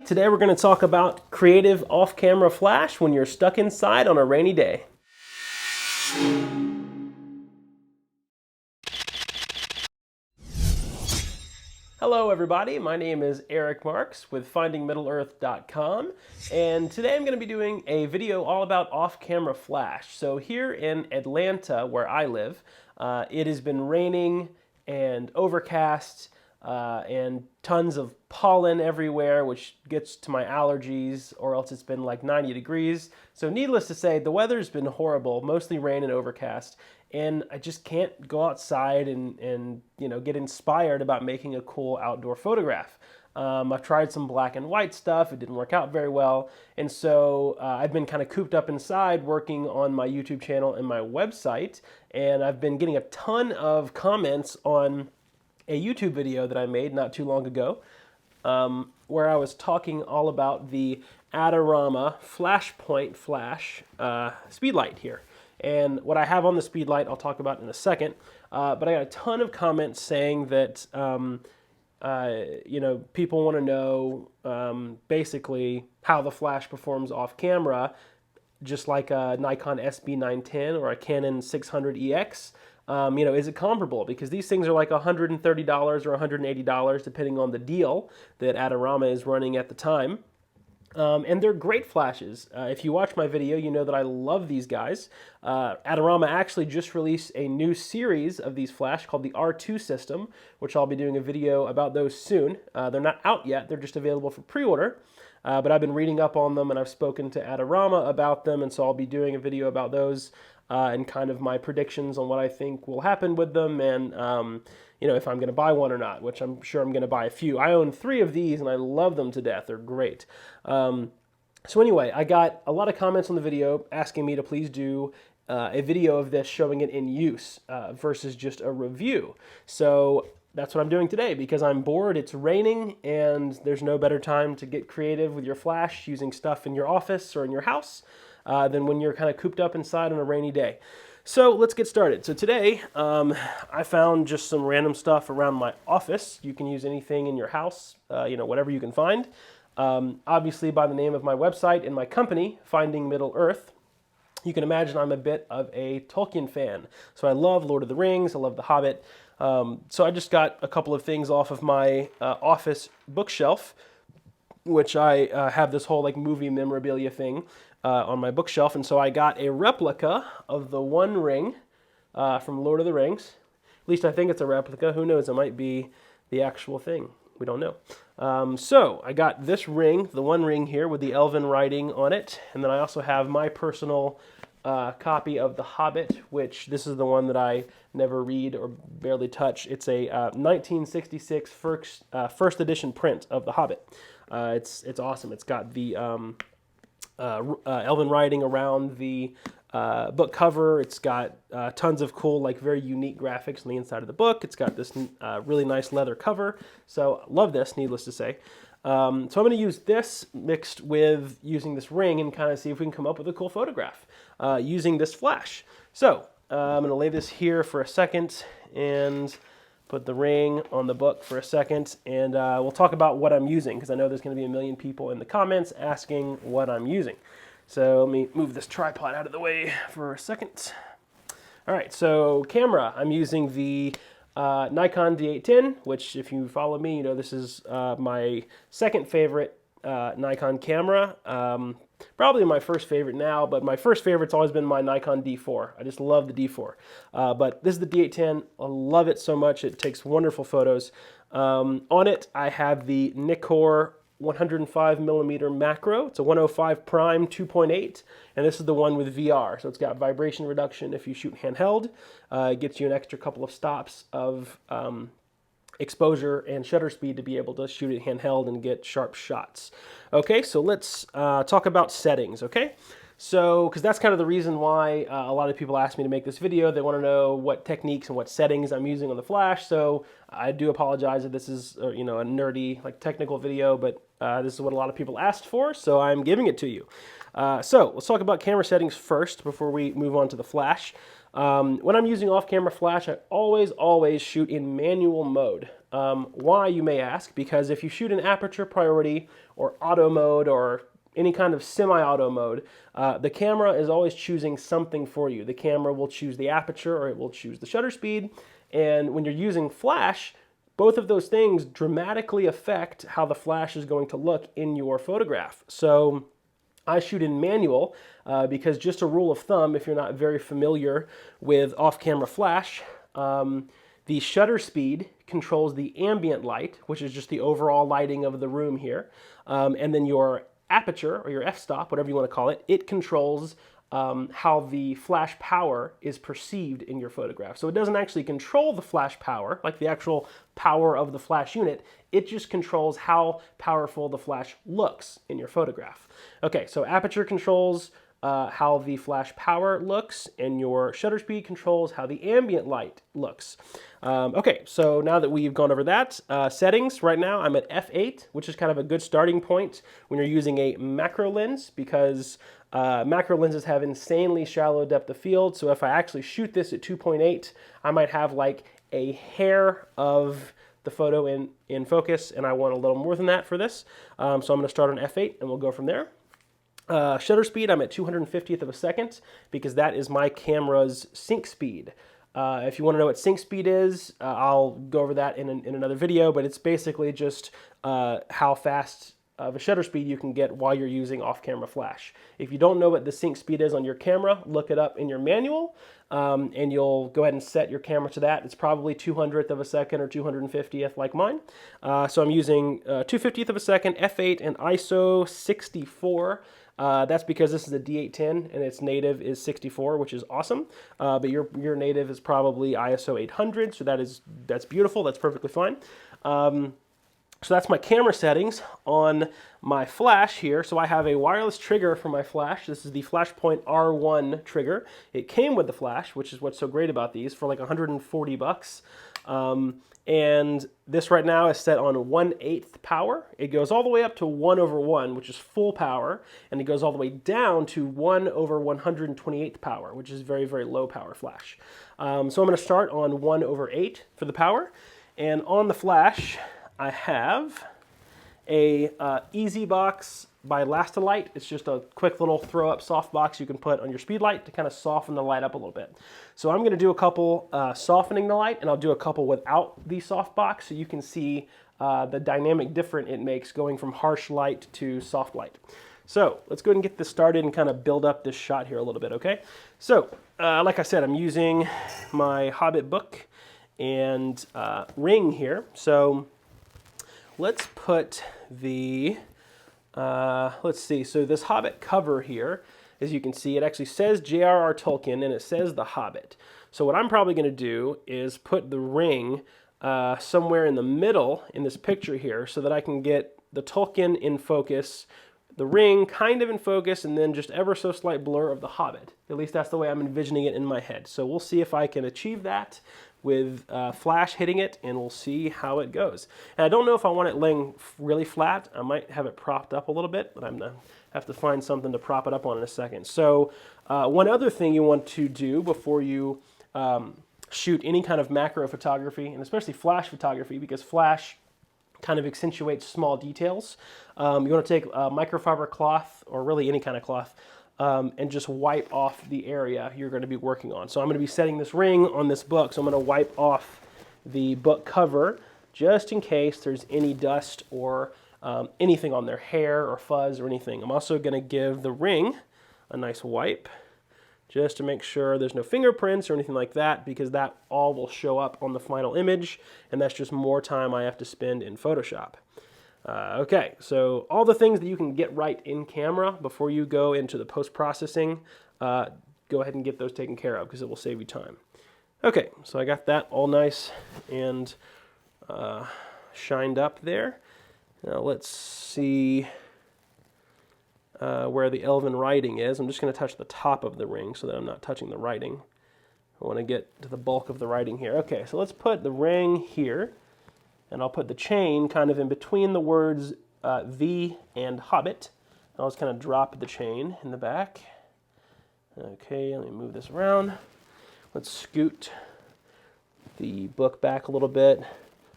Today we're going to talk about creative off-camera flash when you're stuck inside on a rainy day. Hello everybody, my name is Eric Marks with FindingMiddle-earth.com, and today I'm going to be doing a video all about off-camera flash. So here in Atlanta, where I live, it has been raining and overcast and tons of pollen everywhere, which gets to my allergies, or else it's been like 90 degrees. So needless to say, the weather's been horrible, mostly rain and overcast, and I just can't go outside and get inspired about making a cool outdoor photograph. I've tried some black and white stuff, it didn't work out very well, and so I've been kind of cooped up inside working on my YouTube channel and my website, and I've been getting a ton of comments on a YouTube video that I made not too long ago, where I was talking all about the Adorama Flashpoint flash Speedlight here. And what I have on the Speedlight I'll talk about in a second, but I got a ton of comments saying that people want to know basically how the flash performs off camera, just like a Nikon SB910 or a Canon 600EX. Is it comparable? Because these things are like $130 or $180 depending on the deal that Adorama is running at the time. And they're great flashes. If you watch my video, you know that I love these guys. Adorama actually just released a new series of these flash called the R2 system, which I'll be doing a video about those soon. They're not out yet, they're just available for pre-order. But I've been reading up on them and I've spoken to Adorama about them, and so I'll be doing a video about those and kind of my predictions on what I think will happen with them, and if I'm going to buy one or not, which I'm sure I'm going to buy a few. I own 3 of these and I love them to death. They're great. So anyway, I got a lot of comments on the video asking me to please do a video of this showing it in use versus just a review. So that's what I'm doing today because I'm bored, it's raining, and there's no better time to get creative with your flash using stuff in your office or in your house than when you're kind of cooped up inside on a rainy day. So let's get started. So today I found just some random stuff around my office. You can use anything in your house, whatever you can find. Obviously by the name of my website and my company, Finding Middle-earth, you can imagine I'm a bit of a Tolkien fan. So I love Lord of the Rings, I love The Hobbit. So I just got a couple of things off of my office bookshelf, which I have this whole like movie memorabilia thing on my bookshelf, and so I got a replica of the One Ring from Lord of the Rings. At least I think it's a replica. Who knows? It might be the actual thing. We don't know. So I got this ring, the One Ring here with the elven writing on it, and then I also have my personal copy of The Hobbit, which this is the one that I never read or barely touch. It's a 1966 first edition print of The Hobbit. It's awesome. It's got the elven writing around the book cover. It's got tons of cool, like very unique graphics on the inside of the book. It's got this really nice leather cover. So love this, needless to say. So I'm going to use this mixed with using this ring and kind of see if we can come up with a cool photograph using this flash. So I'm going to lay this here for a second and put the ring on the book for a second, and we'll talk about what I'm using, because I know there's going to be a million people in the comments asking what I'm using. So let me move this tripod out of the way for a second. All right, so camera, I'm using the Nikon D810, which if you follow me, you know this is my second favorite Nikon camera. Probably my first favorite now, but my first favorite's always been my Nikon D4. I just love the D4. But this is the D810. I love it so much. It takes wonderful photos. On it, I have the Nikkor 105mm macro. It's a 105 prime 2.8, and this is the one with VR. So it's got vibration reduction if you shoot handheld. It gets you an extra couple of stops of exposure and shutter speed to be able to shoot it handheld and get sharp shots. Okay, so let's talk about settings, okay? So, because that's kind of the reason why a lot of people ask me to make this video. They want to know what techniques and what settings I'm using on the flash. So I do apologize if this is a nerdy, like technical video, but this is what a lot of people asked for, so I'm giving it to you. So let's talk about camera settings first before we move on to the flash. When I'm using off-camera flash, I always shoot in manual mode. Why, you may ask? Because if you shoot in aperture priority or auto mode or any kind of semi-auto mode, the camera is always choosing something for you. The camera will choose the aperture or it will choose the shutter speed. And when you're using flash, both of those things dramatically affect how the flash is going to look in your photograph. So I shoot in manual because, just a rule of thumb, if you're not very familiar with off-camera flash, the shutter speed controls the ambient light, which is just the overall lighting of the room here. And then your aperture, or your f-stop, whatever you want to call it, it controls how the flash power is perceived in your photograph. So it doesn't actually control the flash power, like the actual power of the flash unit. It just controls how powerful the flash looks in your photograph. Okay, so aperture controls how the flash power looks, and your shutter speed controls how the ambient light looks. Okay, so now that we've gone over that, settings, right now I'm at f8, which is kind of a good starting point when you're using a macro lens, because macro lenses have insanely shallow depth of field. So if I actually shoot this at 2.8, I might have like a hair of the photo in focus, and I want a little more than that for this. So I'm going to start on f8 and we'll go from there. Shutter speed, I'm at 250th of a second because that is my camera's sync speed. If you want to know what sync speed is, I'll go over that in another video, but it's basically just how fast of a shutter speed you can get while you're using off-camera flash. If you don't know what the sync speed is on your camera, look it up in your manual, and you'll go ahead and set your camera to that. It's probably 200th of a second or 250th like mine. So I'm using 250th of a second, f8, and ISO 64. That's because this is a D810 and its native is 64, which is awesome. But your native is probably ISO 800, so that's beautiful. That's perfectly fine. So that's my camera settings on my flash here. So I have a wireless trigger for my flash. This is the Flashpoint R1 trigger. It came with the flash, which is what's so great about these, for like 140 bucks. And this right now is set on 1/8 power. It goes all the way up to 1/1, which is full power, and it goes all the way down to 1/128 power, which is very, very low power flash. So I'm going to start on 1/8 for the power, and on the flash, I have a Easy Box by Lastolite. It's just a quick little throw-up soft box you can put on your Speedlight to kind of soften the light up a little bit. So I'm going to do a couple softening the light, and I'll do a couple without the soft box so you can see the dynamic difference it makes going from harsh light to soft light. So let's go ahead and get this started and kind of build up this shot here a little bit, okay? So like I said, I'm using my Hobbit book and ring here. So let's put the, let's see, so this Hobbit cover here, as you can see, it actually says J.R.R. Tolkien and it says The Hobbit. So what I'm probably going to do is put the ring somewhere in the middle in this picture here so that I can get the Tolkien in focus, the ring kind of in focus, and then just ever so slight blur of The Hobbit. At least that's the way I'm envisioning it in my head. So we'll see if I can achieve that with flash hitting it, and we'll see how it goes. And I don't know if I want it laying really flat. I might have it propped up a little bit, but I'm going to have to find something to prop it up on in a second. So one other thing you want to do before you shoot any kind of macro photography, and especially flash photography, because flash kind of accentuates small details, you want to take a microfiber cloth, or really any kind of cloth, and just wipe off the area you're going to be working on. So I'm going to be setting this ring on this book, so I'm going to wipe off the book cover just in case there's any dust or anything on their hair or fuzz or anything. I'm also going to give the ring a nice wipe just to make sure there's no fingerprints or anything like that, because that all will show up on the final image, and that's just more time I have to spend in Photoshop. Okay, so all the things that you can get right in camera before you go into the post-processing, go ahead and get those taken care of because it will save you time. Okay, so I got that all nice and shined up there. Now let's see where the elven writing is. I'm just going to touch the top of the ring so that I'm not touching the writing. I want to get to the bulk of the writing here. Okay, so let's put the ring here. And I'll put the chain kind of in between the words V and Hobbit. I'll just kind of drop the chain in the back. Okay, let me move this around. Let's scoot the book back a little bit.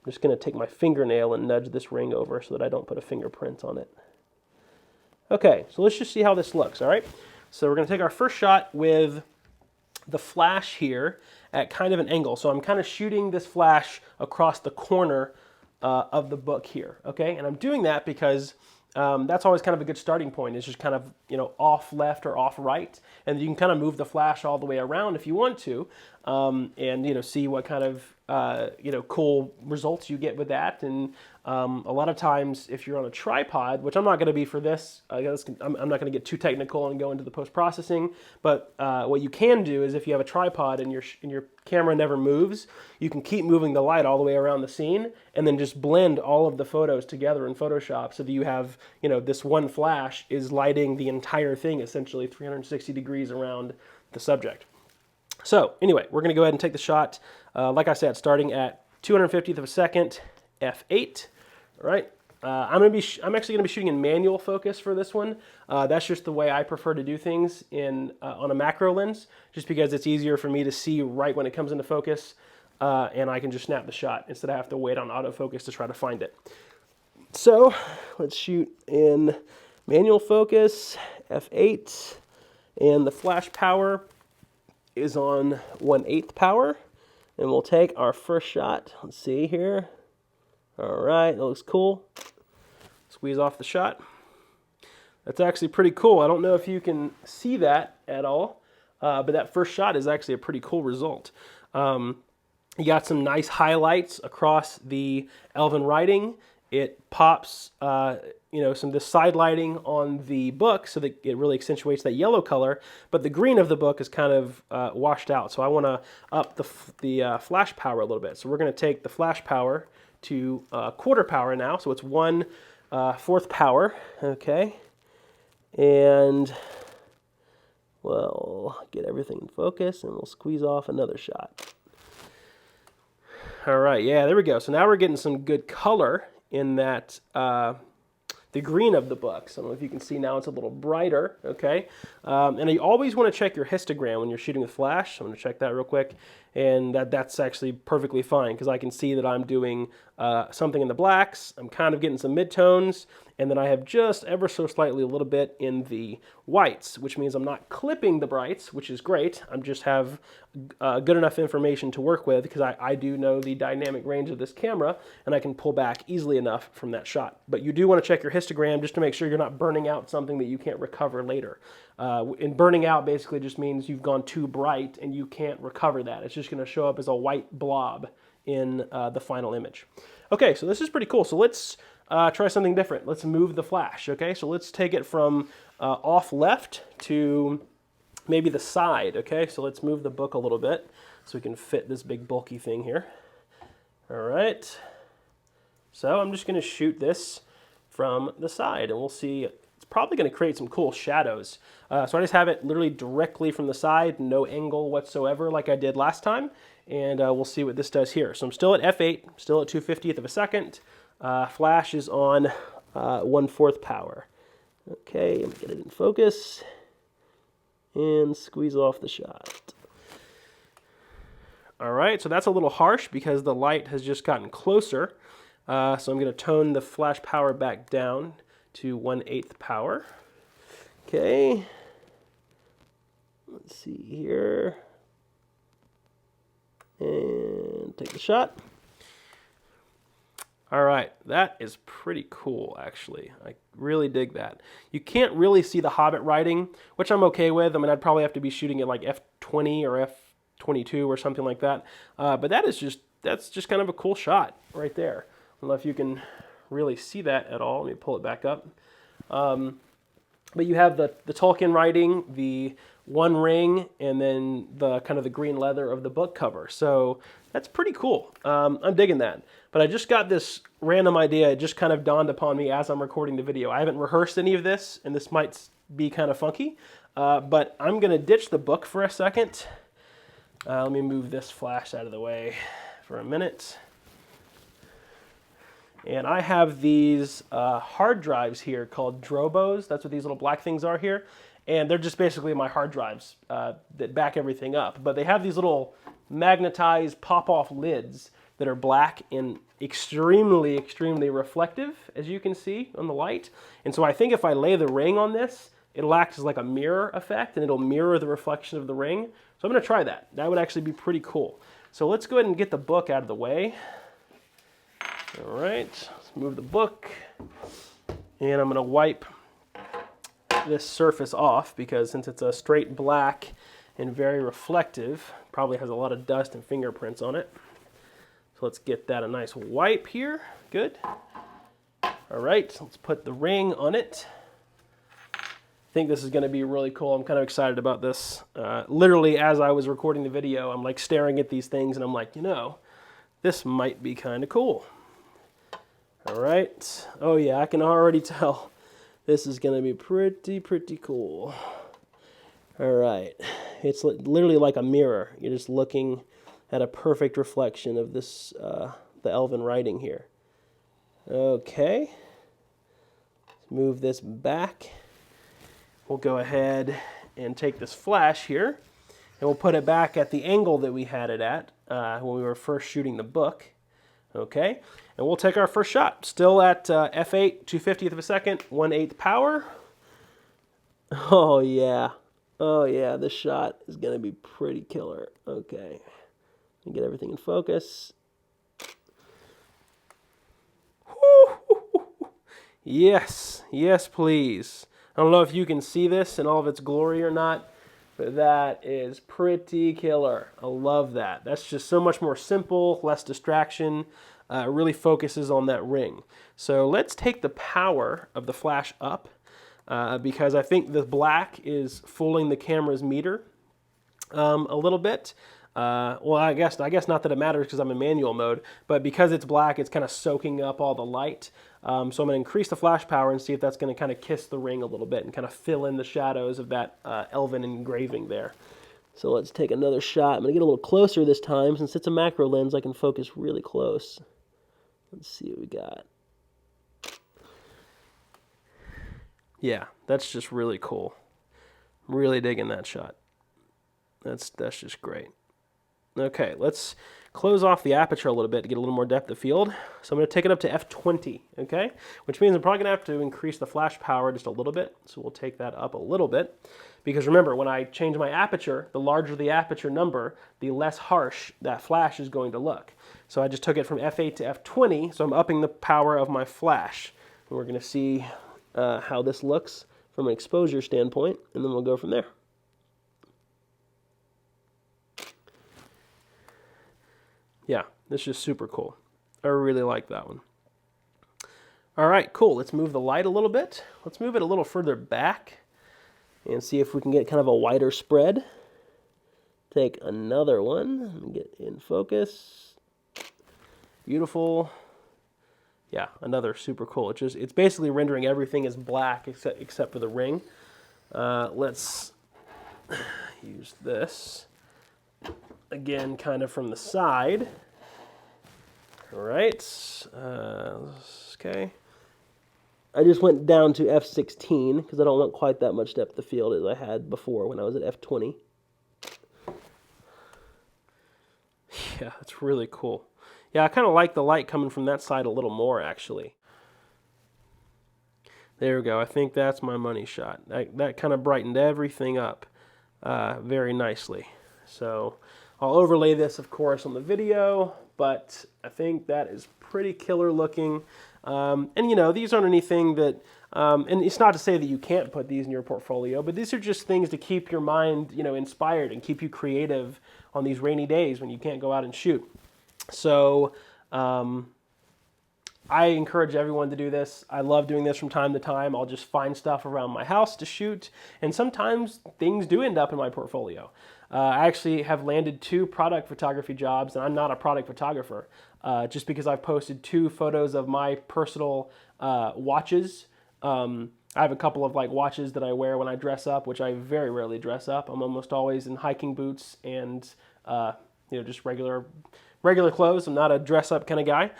just going to take my fingernail and nudge this ring over so that I don't put a fingerprint on it. Okay, so let's just see how this looks, all right? So we're going to take our first shot with the flash here at kind of an angle. So I'm kind of shooting this flash across the corner of the book here, okay? And I'm doing that because that's always kind of a good starting point. It's just kind of, off left or off right. And you can kind of move the flash all the way around if you want to, and, see what kind of, cool results you get with that. And a lot of times if you're on a tripod, which I'm not going to be for this, I'm not going to get too technical and go into the post-processing, but what you can do is if you have a tripod and your camera never moves, you can keep moving the light all the way around the scene and then just blend all of the photos together in Photoshop so that you have, this one flash is lighting the entire thing essentially 360 degrees around the subject. So anyway, we're going to go ahead and take the shot, like I said, starting at 250th of a second, f8. All right, I'm actually going to be shooting in manual focus for this one. That's just the way I prefer to do things on a macro lens, just because it's easier for me to see right when it comes into focus, and I can just snap the shot instead of have to wait on autofocus to try to find it. So let's shoot in manual focus, f8, and the flash power is on 1/8 power, and we'll take our first shot. Let's see here. All right, that looks cool. Squeeze off the shot. That's actually pretty cool. I don't know if you can see that at all, but that first shot is actually a pretty cool result. You got some nice highlights across the elven writing. It pops, some of the side lighting on the book so that it really accentuates that yellow color, but the green of the book is kind of washed out. So I want to up the flash power a little bit. So we're going to take the flash power to 1/4 power now. So it's 1/4 power, okay? And we'll get everything in focus and we'll squeeze off another shot. All right, yeah, there we go. So now we're getting some good color in that the green of the book. So I don't know if you can see now, it's a little brighter, okay? And you always want to check your histogram when you're shooting with flash. I'm going to check that real quick. And that's actually perfectly fine because I can see that I'm doing something in the blacks. I'm kind of getting some midtones. And then I have just ever so slightly a little bit in the whites, which means I'm not clipping the brights, which is great. I just have good enough information to work with because I do know the dynamic range of this camera and I can pull back easily enough from that shot. But you do want to check your histogram just to make sure you're not burning out something that you can't recover later. And burning out basically just means you've gone too bright and you can't recover that. It's just going to show up as a white blob in the final image. Okay, so this is pretty cool. So let's try something different. Let's move the flash, okay? So let's take it from off left to maybe the side, okay? So let's move the book a little bit so we can fit this big bulky thing here. All right. So I'm just going to shoot this from the side and we'll see. It's probably going to create some cool shadows. So I just have it literally directly from the side, no angle whatsoever like I did last time. And we'll see what this does here. So I'm still at f8, still at 2/50th of a second. Flash is on 1/4 power. Okay, let me get it in focus and squeeze off the shot. All right, so that's a little harsh because the light has just gotten closer. So I'm going to tone the flash power back down to 1/8 power. Okay, let's see here. And take the shot. All right, that is pretty cool, actually. I really dig that. You can't really see the Hobbit writing, which I'm okay with. I mean, I'd probably have to be shooting at like f20 or f22 or something like that. But that's just kind of a cool shot right there. I don't know if you can really see that at all. Let me pull it back up. But you have the Tolkien writing, the one ring, and then the kind of the green leather of the book cover. So that's pretty cool. I'm digging that. But I just got this random idea. It just kind of dawned upon me as I'm recording the video. I haven't rehearsed any of this, and this might be kind of funky. But I'm going to ditch the book for a second. Let me move this flash out of the way for a minute. And I have these hard drives here called Drobos. That's what these little black things are here. And they're just basically my hard drives that back everything up. But they have these little magnetized pop-off lids that are black and extremely, extremely reflective, as you can see on the light. And so I think if I lay the ring on this, it'll act as like a mirror effect, and it'll mirror the reflection of the ring. So I'm going to try that. That would actually be pretty cool. So let's go ahead and get the book out of the way. All right, let's move the book. And I'm going to wipe this surface off because since it's a straight black and very reflective, probably has a lot of dust and fingerprints on it. So let's get that a nice wipe here. Good. All right, let's put the ring on it. I think this is going to be really cool. I'm kind of excited about this. Literally, as I was recording the video, I'm like staring at these things and I'm like, you know, this might be kind of cool. All right. Oh yeah, I can already tell this is going to be pretty cool. All right. It's literally like a mirror. You're just looking at a perfect reflection of this, the elven writing here. Okay. Let's move this back. We'll go ahead and take this flash here, and we'll put it back at the angle that we had it at when we were first shooting the book. Okay, and we'll take our first shot. Still at f8, 2/50th of a second, 1/8 power. Oh yeah, this shot is gonna be pretty killer. Okay, let me get everything in focus. Yes, yes please. I don't know if you can see this in all of its glory or not, but that is pretty killer. I love that. That's just so much more simple, less distraction. It really focuses on that ring. So let's take the power of the flash up because I think the black is fooling the camera's meter a little bit. Well, I guess not that it matters because I'm in manual mode, but because it's black, it's kind of soaking up all the light. So I'm going to increase the flash power and see if that's going to kind of kiss the ring a little bit and kind of fill in the shadows of that elven engraving there. So let's take another shot. I'm going to get a little closer this time. Since it's a macro lens, I can focus really close. Let's see what we got. Yeah, that's just really cool. I'm really digging that shot. That's just great. Okay, let's close off the aperture a little bit to get a little more depth of field. So I'm going to take it up to f20, okay? Which means I'm probably going to have to increase the flash power just a little bit. So we'll take that up a little bit. Because remember, when I change my aperture, the larger the aperture number, the less harsh that flash is going to look. So I just took it from f8 to f20, so I'm upping the power of my flash. And we're going to see how this looks from an exposure standpoint, and then we'll go from there. Yeah, this is just super cool. I really like that one. All right, cool. Let's move the light a little bit. Let's move it a little further back and see if we can get kind of a wider spread. Take another one and get in focus. Beautiful. Yeah, another super cool. It's basically rendering everything as black except for the ring. Let's use this. Again, kind of from the side. All right. Okay. I just went down to f16 because I don't want quite that much depth of field as I had before when I was at f20. Yeah, that's really cool. Yeah, I kind of like the light coming from that side a little more, actually. There we go. I think that's my money shot. That kind of brightened everything up very nicely. So I'll overlay this, of course, on the video, but I think that is pretty killer looking. And, you know, these aren't anything that, and it's not to say that you can't put these in your portfolio, but these are just things to keep your mind, you know, inspired and keep you creative on these rainy days when you can't go out and shoot. So I encourage everyone to do this. I love doing this from time to time. I'll just find stuff around my house to shoot, and sometimes things do end up in my portfolio. I actually have landed 2 product photography jobs, and I'm not a product photographer, just because I've posted 2 photos of my personal watches. I have a couple of like watches that I wear when I dress up, which I very rarely dress up. I'm almost always in hiking boots and you know, just regular clothes. I'm not a dress up kind of guy.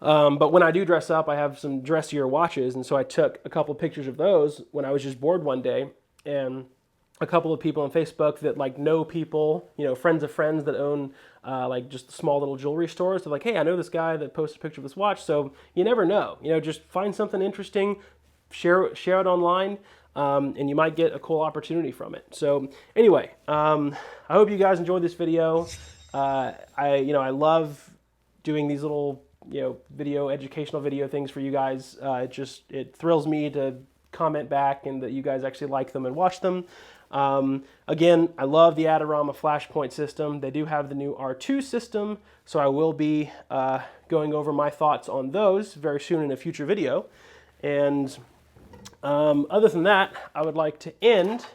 But when I do dress up, I have some dressier watches, and so I took a couple pictures of those when I was just bored one day, and a couple of people on Facebook that like know people, you know, friends of friends that own like just small little jewelry stores. They're like, hey, I know this guy that posted a picture of this watch. So you never know, you know, just find something interesting, share it online, and you might get a cool opportunity from it. So anyway, I hope you guys enjoyed this video. I love doing these little, you know, educational video things for you guys. It thrills me to comment back and that you guys actually like them and watch them. Again, I love the Adorama Flashpoint system. They do have the new R2 system, so I will be going over my thoughts on those very soon in a future video. And other than that, I would like to end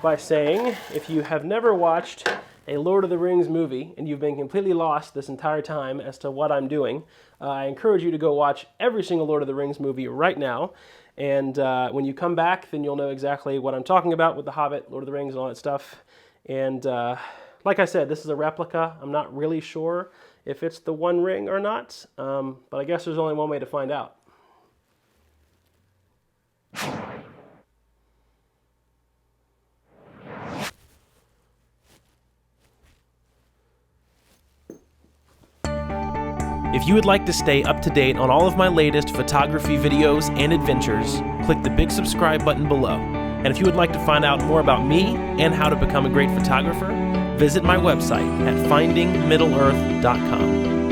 by saying, if you have never watched a Lord of the Rings movie and you've been completely lost this entire time as to what I'm doing, I encourage you to go watch every single Lord of the Rings movie right now. And when you come back, then you'll know exactly what I'm talking about with The Hobbit, Lord of the Rings, and all that stuff. And like I said, this is a replica. I'm not really sure if it's the One Ring or not, but I guess there's only one way to find out. If you would like to stay up to date on all of my latest photography videos and adventures, click the big subscribe button below. And if you would like to find out more about me and how to become a great photographer, visit my website at findingmiddleearth.com.